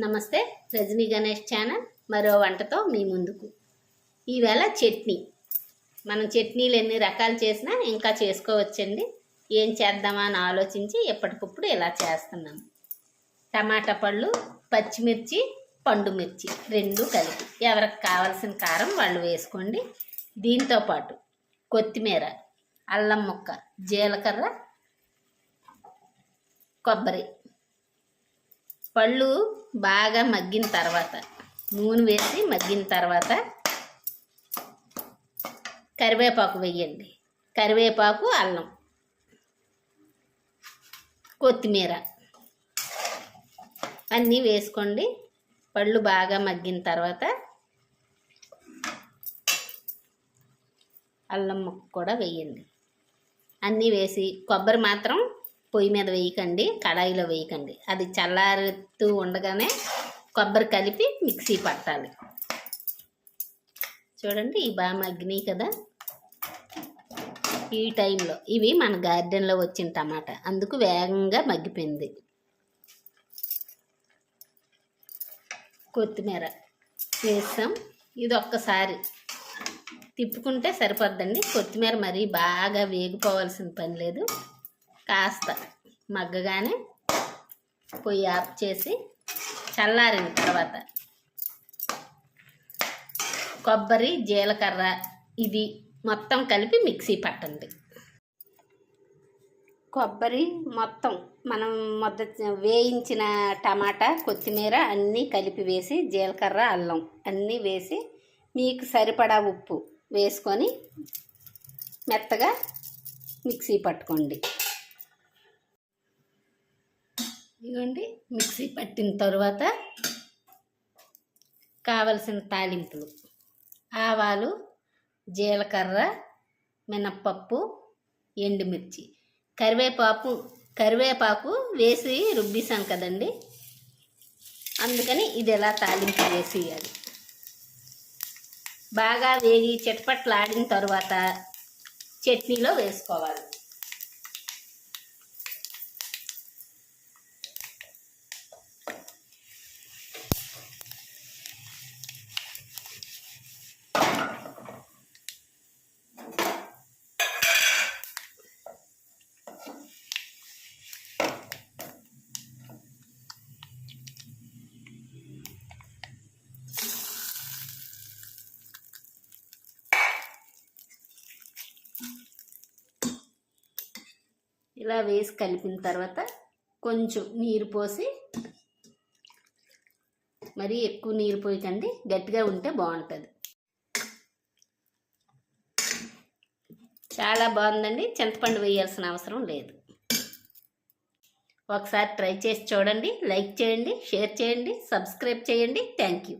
నమస్తే, రజనీ గణేష్ ఛానల్ మరో వంటతో మీ ముందుకు. ఈవేళ చట్నీ. మనం చట్నీలు ఎన్ని రకాలు చేసినా ఇంకా చేసుకోవచ్చండి. ఏం చేద్దామా అని ఆలోచించి ఎప్పటికప్పుడు ఇలా చేస్తున్నాము. టమాటా పళ్ళు, పచ్చిమిర్చి, పండు మిర్చి రెండు కలిపి ఎవరికి కావాల్సిన కారం వాళ్ళు వేసుకోండి. దీంతో పాటు కొత్తిమీర, అల్లం ముక్క, జీలకర్ర, కొబ్బరి. పళ్ళు బాగా మగ్గిన తర్వాత నూనె వేసి మగ్గిన తర్వాత కరివేపాకు వేయండి. కరివేపాకు, అల్లం, కొత్తిమీర అన్నీ వేసుకోండి. పళ్ళు బాగా మగ్గిన తర్వాత అల్లం ముక్క కూడా వేయండి. అన్నీ వేసి కొబ్బరి మాత్రం పొయ్యి మీద వేయకండి, కడాయిలో వేయకండి. అది చల్లారుతూ ఉండగానే కొబ్బరి కలిపి మిక్సీ పట్టాలి. చూడండి, ఇవి బాగా మగ్గినాయి కదా. ఈ టైంలో ఇవి మన గార్డెన్లో వచ్చిన టమాటా, అందుకు వేగంగా మగ్గిపోయింది. కొత్తిమీర వేసాం. ఇది ఒక్కసారి తిప్పుకుంటే సరిపోద్దండి. కొత్తిమీర మరీ బాగా వేగిపోవాల్సిన పని లేదు. కాస్త మగ్గగానే పొయ్యి ఆఫ్ చేసి చల్లారిన తర్వాత కొబ్బరి, జీలకర్ర ఇది మొత్తం కలిపి మిక్సీ పట్టండి. కొబ్బరి మొత్తం మనం వేయించిన టమాటా, కొత్తిమీర అన్నీ కలిపి వేసి, జీలకర్ర, అల్లం అన్నీ వేసి మీకు సరిపడా ఉప్పు వేసుకొని మెత్తగా మిక్సీ పట్టుకోండి. ఇదిగోండి, మిక్సీ పట్టిన తర్వాత కావలసిన తాలింపులు: ఆవాలు, జీలకర్ర, మినప్పప్పు, ఎండుమిర్చి, కరివేపాకు వేసి రుబ్బిసాం కదండి, అందుకని ఇది ఎలా తాలింపు వేసేయాలి. బాగా వేగి చిటపట్లాడిన తర్వాత చట్నీలో వేసుకోవాలి. ఇలా వేసి కలిపిన తర్వాత కొంచెం నీరు పోసి, మరీ ఎక్కువ నీరు పోయకండి, గట్టిగా ఉంటే బాగుంటుంది. చాలా బాగుందండి. చింతపండు వేయాల్సిన అవసరం లేదు. ఒకసారి ట్రై చేసి చూడండి. లైక్ చేయండి, షేర్ చేయండి, సబ్స్క్రైబ్ చేయండి. Thank you.